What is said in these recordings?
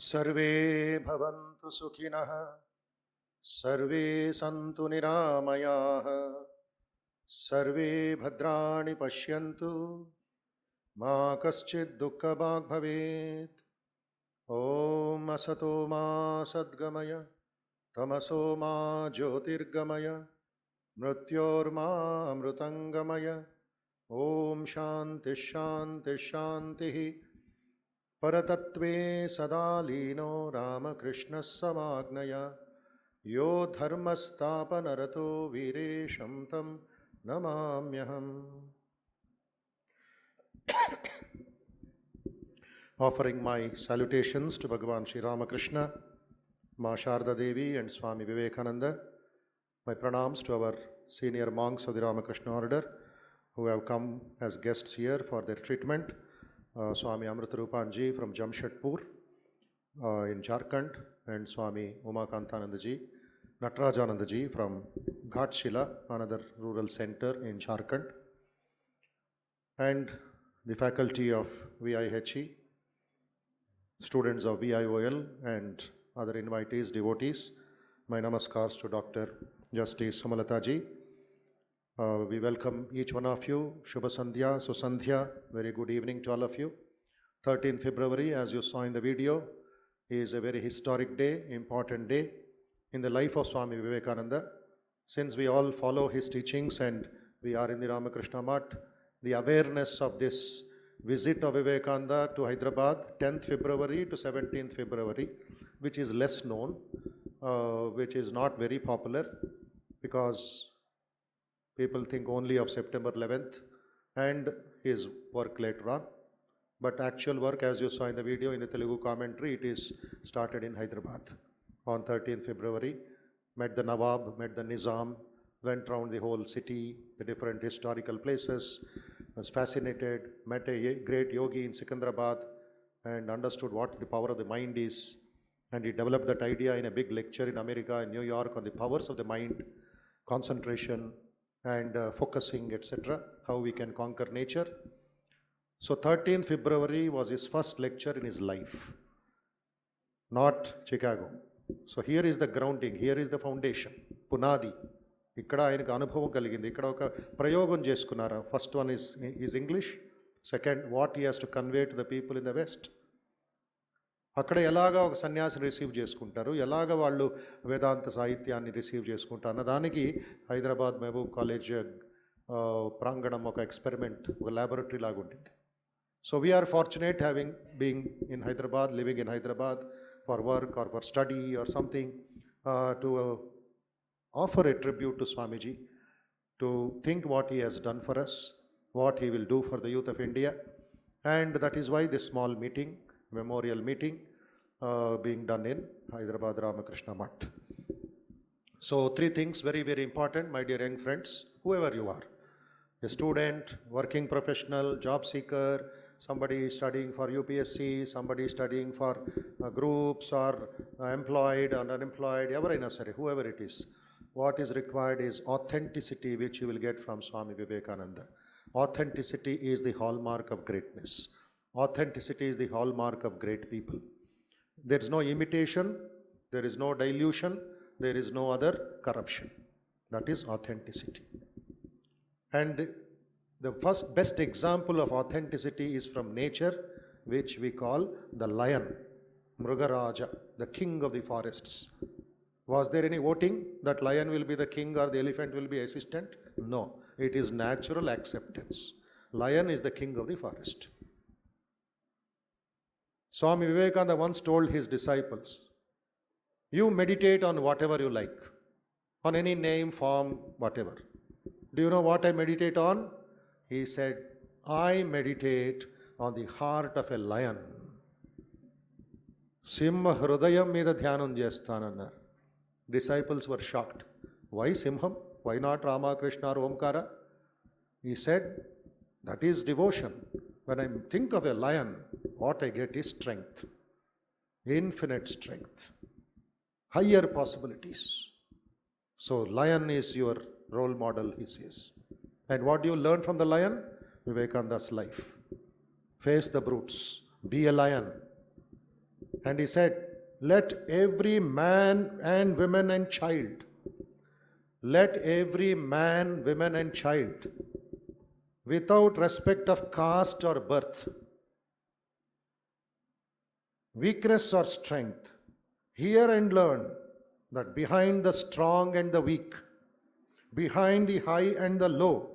सर्वे भवन्तु सुखिनः, सर्वे सन्तु निरामयाः, सर्वे भद्राणि पश्यन्तु, मा कश्चित् दुःखभाग् भवेत्। ॐ असतो मा सद्गमय, तमसो मा ज्योतिर्गमय, मृत्योर्मा अमृतङ्गमय। ॐ शान्तिः शान्तिः शान्तिः। परतत्त्वे सदा लीनो रामकृष्णः समाज्ञया, यो धर्मस्थापनरतो वीरेशं तं नमाम्यहम्। Offering my salutations to Bhagavan Sri Ramakrishna, Ma Sharda Devi and Swami Vivekananda, my pranams to our senior monks of the Ramakrishna order who have come as guests here for their treatment. Swami Amritarupanji from Jamshedpur in Jharkhand, and Swami Umakantanandaji, Natarajanandaji from Ghatshila, another rural center in Jharkhand, and the faculty of VIHE, students of VIOL, and other invitees, devotees. My namaskars to Dr. Justice Sumalataji. We welcome each one of you. Shubha Sandhya, Susandhya, very good evening to all of you. 13th February, as you saw in the video, is a very historic day, important day in the life of Swami Vivekananda. Since we all follow his teachings and we are in the Ramakrishna Math, the awareness of this visit of Vivekananda to Hyderabad, 10th February to 17th February, which is less known, which is not very popular because people think only of September 11th and his work later on. But actual work, as you saw in the video, in the Telugu commentary, it is started in Hyderabad on 13th February. Met the Nawab, met the Nizam, went around the whole city, the different historical places, was fascinated, met a great yogi in Secunderabad and understood what the power of the mind is. And he developed that idea in a big lecture in America, in New York, on the powers of the mind, concentration, and focusing, etc., how we can conquer nature. So 13th February was his first lecture in his life, not Chicago. So here is the grounding, here is the foundation, Punadi. ఇక్కడ ఆయనకు అనుభవం కలిగింది. ఇక్కడ ఒక ప్రయోగం చేసుకున్నారు. First one is English, second what he has to convey to the people in the west. అక్కడ ఎలాగా ఒక సన్యాసిని రిసీవ్ చేసుకుంటారు, ఎలాగ వాళ్ళు వేదాంత సాహిత్యాన్ని రిసీవ్ చేసుకుంటారు అన్న దానికి హైదరాబాద్ మహబూబ్ కాలేజ్ ప్రాంగణం ఒక ఎక్స్పెరిమెంట్, ఒక ల్యాబొరేటరీ లాగా ఉంటుంది. So we're fortunate having being in Hyderabad, living in Hyderabad for work or for study or something, to offer a tribute to Swamiji, to think what he has done for us, what he will do for the youth of India. And that is why this small meeting, memorial meeting, being done in Hyderabad Ramakrishna Math. So three things very, very important, my dear young friends, whoever you are, a student, working professional, job seeker, somebody studying for UPSC, somebody studying for groups, or employed or unemployed, ఎవరైనా సరే, whoever it is, what is required is authenticity, which you will get from Swami Vivekananda. Authenticity is the hallmark of greatness. Authenticity is the hallmark of great people. There is no imitation, there is no dilution, there is no other corruption. That is authenticity. And the first best example of authenticity is from nature, which we call the lion, Mrugaraja, the king of the forests. Was there any voting that lion will be the king or the elephant will be assistant? No, it is natural acceptance. Lion is the king of the forest. Swami Vivekananda once told his disciples, you meditate on whatever you like, on any name, form, whatever. Do you know what I meditate on? He said, I meditate on the heart of a lion. Simha hrudayam meeda dhyanam chestananar. Disciples were shocked. Why Simham? Why not Ramakrishna or Omkara? He said, that is devotion. When I think of a lion, what I get is strength, infinite strength, higher possibilities. So lion is your role model, he says. And what do you learn from the lion? Vivekananda's life. Face the brutes. Be a lion. And he said, let every man and woman and child, let every man, woman and child, without respect of caste or birth, weakness or strength, hear and learn that behind the strong and the weak, behind the high and the low,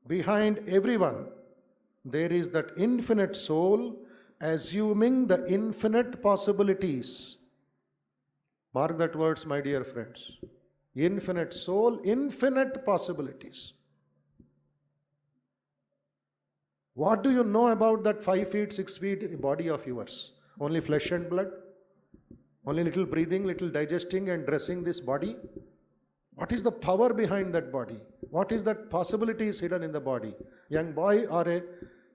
behind everyone, there is that infinite soul assuming the infinite possibilities. Mark that words, my dear friends. Infinite soul, infinite possibilities. What do you know about that 5 feet, 6 feet body of yours? Only flesh and blood? Only little breathing, little digesting and dressing this body? What is the power behind that body? What is that possibilities hidden in the body? Young boy or a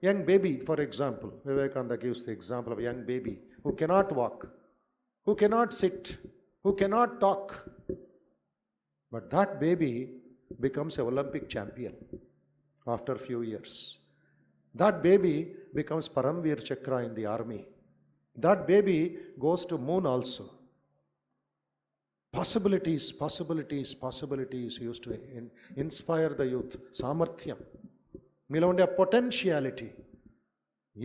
young baby, for example. Vivekananda gives the example of a young baby who cannot walk, who cannot sit, who cannot talk. But that baby becomes an Olympic champion after a few years. That baby becomes Paramveer Chakra in the army. That baby goes to moon also. Possibilities, possibilities, possibilities used to inspire the youth. Samarthyam. మీలో ఉండే potentiality,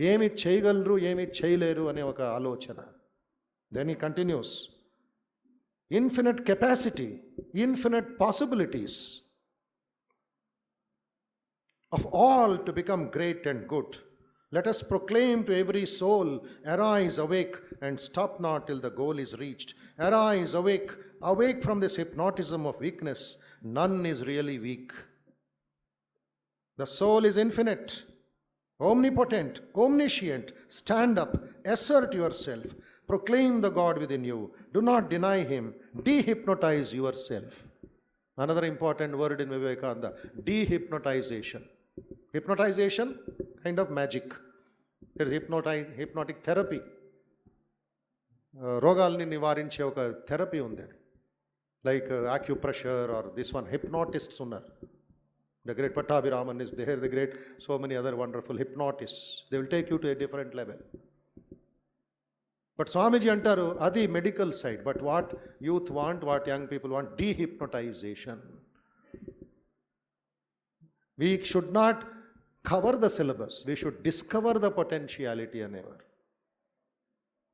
ఏమి చేయగలరు ఏమి చేయలేరు అనే ఒక ఆలోచన. Then he continues, infinite capacity, infinite possibilities of all to become great and good. Let us proclaim to every soul, arise, awake, and stop not till the goal is reached. Arise, awake, awake from this hypnotism of weakness. None is really weak. The soul is infinite, omnipotent, omniscient. Stand up, assert yourself, proclaim the God within you. Do not deny him, dehypnotize yourself. Another important word in Vivekananda, dehypnotization. Hypnotization, kind of magic. There is hypnotic therapy. రోగాల్ని నివారించే ఒక therapy ఉంది, like acupressure or this one. Hypnotists ఉన్నారు. The great Pattabhiraman is there, the great, so many other wonderful hypnotists. They will take you to a different level. But Swamiji antaru, adi medical side. But what youth want, what young people want, dehypnotization. We should not cover the syllabus. We should discover the potentiality అనేవారు.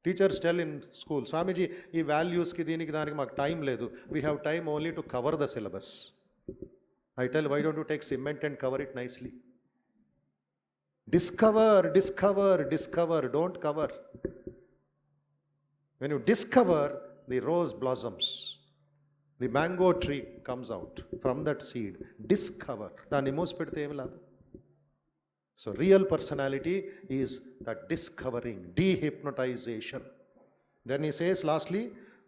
Teachers tell in school, Swamiji, ఈ వాల్యూస్కి దీనికి దానికి మాకు time లేదు. We have time only to cover the syllabus. I tell, why don't you take cement and cover it nicely? Discover, discover, discover, don't cover. When you discover, the rose blossoms. The mango tree comes out from that seed. Discover. దాన్ని మూసిపెడితే ఏమి లాభం? So real personality is that discovering, dehypnotization. Then he says lastly,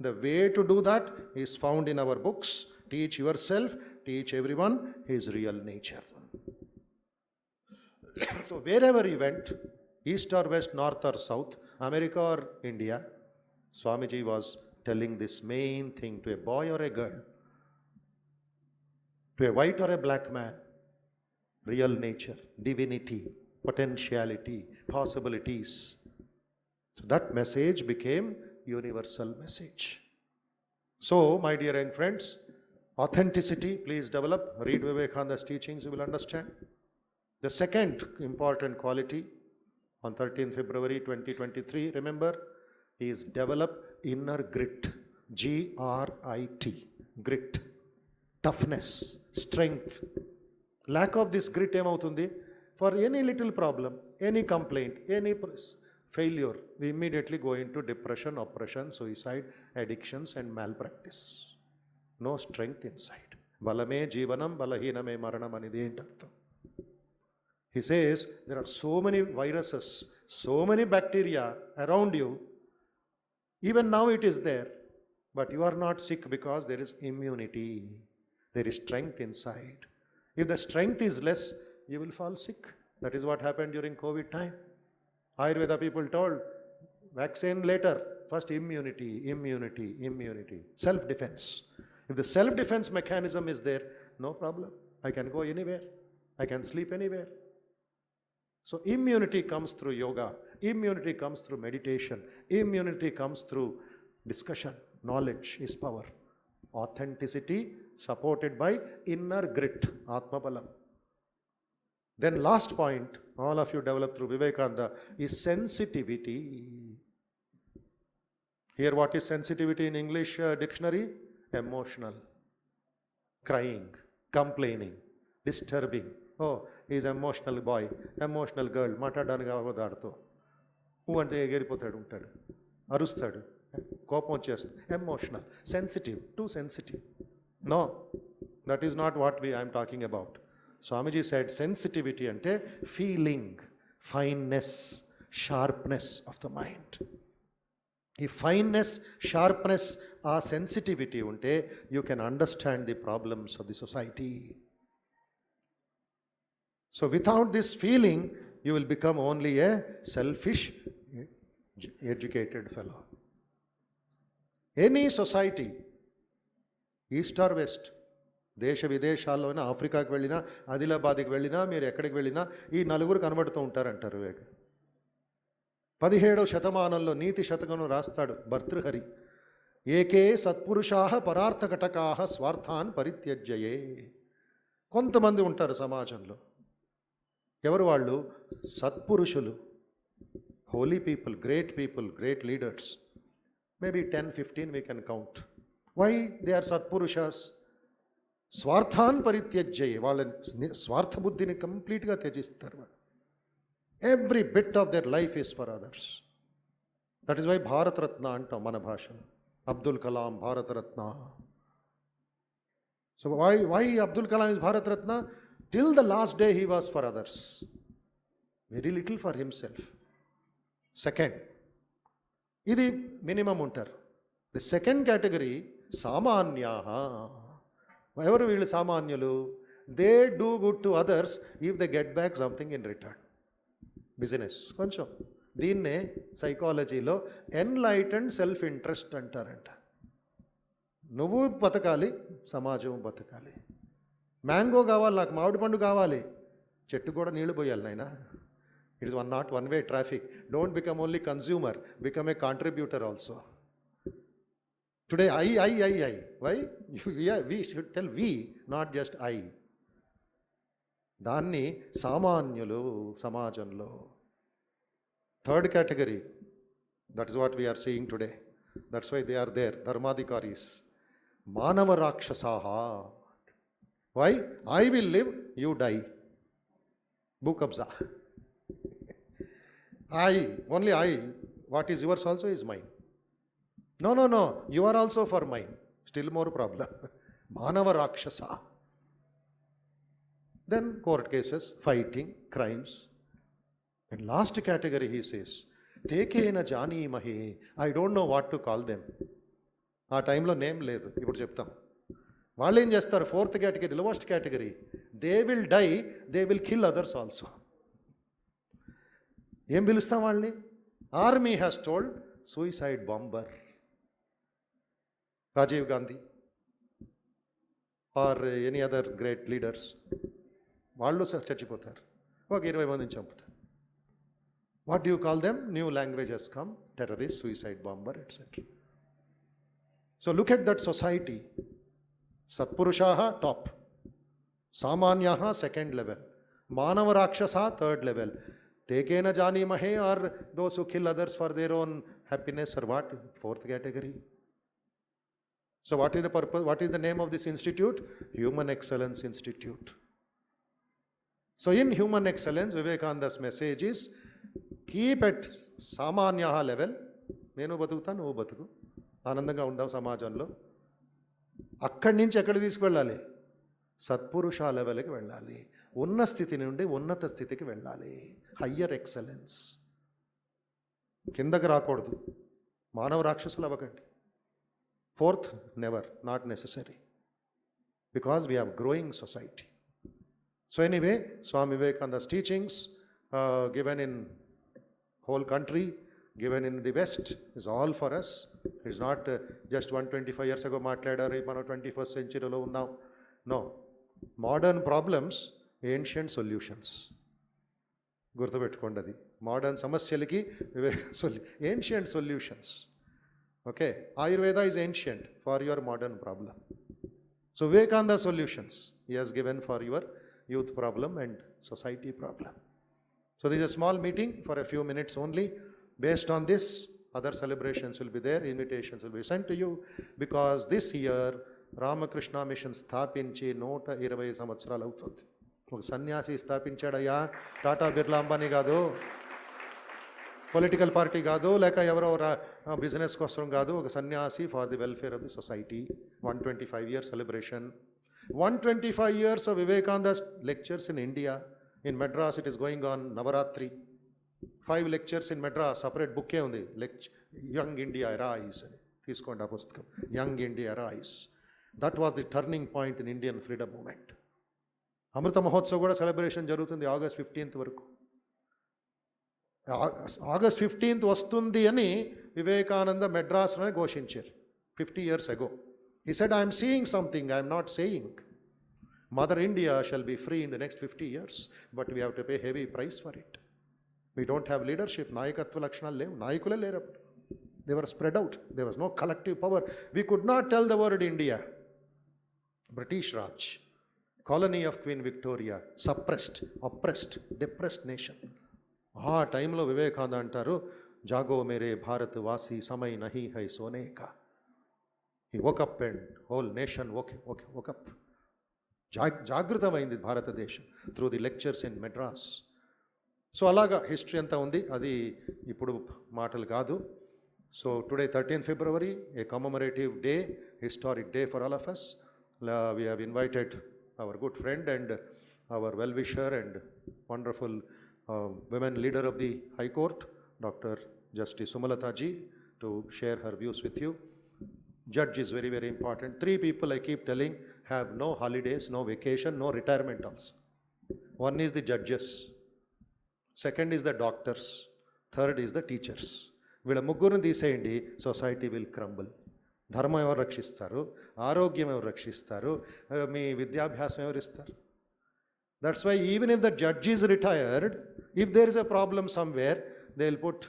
the way to do that is found in our books. Teach yourself, teach everyone his real nature. So wherever he went, east or west, north or south, America or India, Swamiji was telling this main thing to a boy or a girl, to a white or a black man. Real nature, divinity, potentiality, possibilities. So that message became universal message. So, my dear young friends, authenticity, please develop. Read Vivekananda's teachings, you will understand. The second important quality on 13th February 2023, remember, is develop inner grit. G-R-I-T, grit, toughness, strength. Lack of this grit ఏమవుతుంది? For any little problem, any complaint, any failure, we immediately go into depression, oppression, suicide, addictions and malpractice. No strength inside. బలమే జీవనం, బలహీనమే మరణం అనేది ఏంటి అర్థం? He says there are so many viruses, so many bacteria around you. Even now it is there, but you are not sick because there is immunity. There is strength inside. If the strength is less, you will fall sick. That is what happened during COVID time. Ayurveda people told, vaccine later, first immunity, immunity, immunity. Self-defense. If the self-defense mechanism is there, no problem. I can go anywhere. I can sleep anywhere. So immunity comes through yoga. Immunity comes through meditation. Immunity comes through discussion. Knowledge is power. Authenticity supported by inner grit, Atmabalam. Then last point, all of you develop through Vivekananda, is sensitivity. Here, what is sensitivity in English dictionary? Emotional. Crying, complaining, disturbing. Oh, he's emotional boy, emotional girl. మాట్లాడడానికి అవదాడుతూ అంటే ఎగిరిపోతాడు, ఉంటాడు, అరుస్తాడు, కోపం వచ్చేస్తుంది. Emotional, sensitive, too sensitive. No, that is not what I'm talking about. Swamiji said sensitivity అంటే feeling, fineness, sharpness of the mind. ఈ fineness, sharpness, ఆ sensitivity ఉంటే you can understand the problems of the society. So without this feeling you will become only a selfish educated fellow. Any society, east or west, దేశ విదేశాల్లోనే, ఆఫ్రికాకి వెళ్ళినా, ఆదిలాబాద్కి వెళ్ళినా, మీరు ఎక్కడికి వెళ్ళినా ఈ నలుగురు కనబడుతూ ఉంటారంటారు వివేక్. 17వ శతమానంలో నీతి శతకం రాస్తాడు భర్తృహరి. ఏకే సత్పురుషాః పరార్థకటకాః స్వార్థాన్ పరిత్యజ్యయే. కొంతమంది ఉంటారు సమాజంలో. ఎవరు వాళ్ళు? సత్పురుషులు, holy people, great people, great leaders. Maybe 10-15 we can count. Why they are సత్పురుషాస్? స్వార్థాన్ పరిత్యజ్యయే. వాళ్ళ స్వార్థ బుద్ధిని కంప్లీట్గా త్యజిస్తారు. Every bit of their life is for others. That is why Bharat Ratna అంటాం మన భాషలో. Abdul Kalam Bharat Ratna. So why Abdul Kalam is Bharat Ratna? Till the last day he was for others, very little for himself. Second, ఇది మినిమం ఉంటారు. The second category సామాన్యాః. ఎవరు వీళ్ళు సామాన్యులు? They do good to others if they get back something in return. Business కొంచెం, దీన్నే సైకాలజీలో enlightened self interest అంటారంట. నువ్వు బతకాలి, సమాజం బతకాలి. మ్యాంగో కావాలి నాకు, మామిడి పండు కావాలి, చెట్టు కూడా నీళ్లు పోయాలి నాయనా. It is not one way traffic. Don't become only consumer, become a contributor also. Today I. Why? We should tell we, not just I. దాన్ని సామాన్యులు సమాజంలో. Third category, that is what we are seeing today. That's why they are there, ధర్మాధికారీస్. మానవ రాక్షసాః. Why? I will live, you die. భూ కబ్జా. I, only I. What is yours also is mine. No, you are also for mine. Still more problem. Manava Rakshasa. Then court cases, fighting, crimes. And last category he says, Tekena Jani Mahe. I don't know what to call them. ఆ టైంలో name లేదు, ఇప్పుడు చెప్తాం. వాళ్ళు ఏం చేస్తారు? Fourth category, lowest category. They will die, they will kill others also. ఏం పిలుస్తాం వాళ్ళని? Army has told suicide bomber. Rajiv Gandhi or any other great leaders, వాళ్ళు చచ్చిపోతారు, ఒక 20 మందిని చంపుతారు. What do you call them? New languages come, terrorist, suicide bomber, etcetera. So look at that society. సత్పురుషాః top, సామాన్యాః సెకండ్ లెవెల్, మానవ రాక్షస థర్డ్ లెవెల్, తేకేన జానీమహే are those who kill others for their own happiness are what? Fourth category. So what is the purpose? What is the name of this institute? Human Excellence Institute. So in Human Excellence, Vivekananda's message is keep at సామాన్యాః level. నేను బతుకుతా, నువ్వు బతుకు, ఆనందంగా ఉందాం సమాజంలో. అక్కడి నుంచి ఎక్కడ తీసుకువెళ్ళాలి? సత్పురుష లెవెల్కి వెళ్ళాలి. ఉన్న స్థితి నుండి ఉన్నత స్థితికి వెళ్ళాలి. Higher excellence. కిందకి రాకూడదు. మానవ రాక్షసులు అవ్వకండి. Fourth, never, not necessary, because we have growing society. So anyway, Swami Vivekananda's teachings given in whole country, given in the West, is all for us. It's not just 125 years ago మాట్లాడారు, మనం 21st centuryలో ఉన్నాం. No, modern problems, ancient solutions. గుర్తుపెట్టుకోండి అది. Modern samasyaliki, ancient solutions. Okay, Ayurveda is ancient for your modern problem. So Vivekananda solutions he has given for your youth problem and society problem. So this is a small meeting for a few minutes only. Based on this, other celebrations will be there, invitations will be sent to you, because this year Ramakrishna mission స్థాపించి 120 సంవత్సరాలు అవుతుంది. ఒక సన్యాసి స్థాపించాడయ్యా, టాటా బిర్లా అంబానీ కాదు, political party కాదు, లేక ఎవరో business కోసం కాదు, ఒక సన్యాసి for the welfare of the society. 125 year celebration. 125 years of Vivekananda's lectures in India. In Madras it is going on Navaratri. 5 lectures in Madras, separate book undi, Young India Arise. Teeskondi aa pustakam, Young India Arise. That was the turning point in Indian freedom movement. Amrita Mahotsav kuda celebration jarugutundi August 15th varaku. August 15th వస్తుంది అని Vivekananda మెడ్రాస్లోనే ఘోషించారు 50 years ago. He said, I am seeing something, I am not saying. Mother India shall be free in the next 50 years, but we have to pay heavy price for it. We don't have leadership, నాయకత్వ లక్షణాలు లేవు, నాయకులే లేరు అప్పుడు. They were spread out, there was no collective power. We could not tell the word India. British Raj, colony of Queen Victoria, suppressed, oppressed, depressed nation. ఆ టైంలో వివేకానంద అంటారు, జాగో మేరే భారత్ వాసి సమయ్ నహీ హై సోనే కా. He woke up and whole nation woke up. జాగృతమైంది భారతదేశం through the lectures in Madras. So అలాగా history అంతా ఉంది, అది ఇప్పుడు మాటలు కాదు. So today 13th February, A commemorative day, historic day for all of us. We have invited our good friend and our well-wisher and wonderful women leader of the High Court, Dr. Justice Sumalata ji, to share her views with you. Judge is very, very important. 3 people I keep telling have no holidays, no vacation, no retirement also. One is the judges, second is the doctors, third is the teachers. వీళ్ళ ముగ్గురిని తీసేయండి, society will crumble. ధర్మం ఎవరు రక్షిస్తారు, ఆరోగ్యం ఎవరు రక్షిస్తారు, మీ విద్యాభ్యాసం ఎవరు ఇస్తారు? That's why even if the judge is retired, if there is a problem somewhere, they will put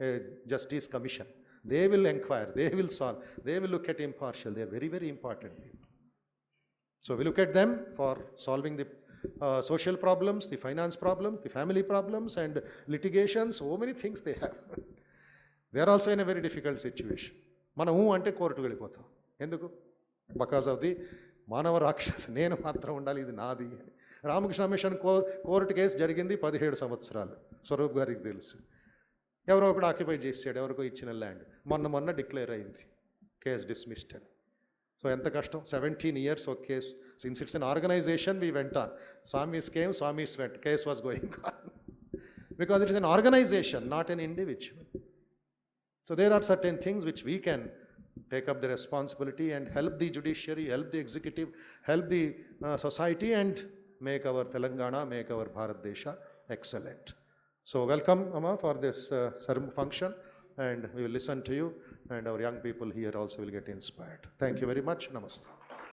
a justice commission. They will inquire, they will solve, they will look at impartial. They are very, very important people. So we look at them for solving the social problems, the finance problems, the family problems and litigations, so many things they have. They are also in a very difficult situation. మనం అంటే కోర్టుకు వెళ్ళిపోతాం. ఎందుకు? Because of the మానవ రాక్షస, నేను మాత్రం ఉండాలి, ఇది నాది. రామకృష్ణ మిషన్ కోర్టు కేసు జరిగింది 17 సంవత్సరాలు, స్వరూప్ గారికి తెలుసు. ఎవరో ఒకడు ఆక్యుపై చేసాడు, ఎవరికో ఇచ్చిన ల్యాండ్, మొన్న డిక్లేర్ అయింది, కేసు డిస్మిస్డ్ అని. సో ఎంత కష్టం, 17 years ఒక case. Since it's an organisation we went on. Swamis came, swamis went, case was going on. Because it is an organisation, not an individual. So there are certain things which we can take up the responsibility and help the judiciary, help the executive, help the society and make our Telangana, make our Bharat Desha excellent. So welcome, Amma, for this function, and we will listen to you, and our young people here also will get inspired. Thank you very much. Namaste.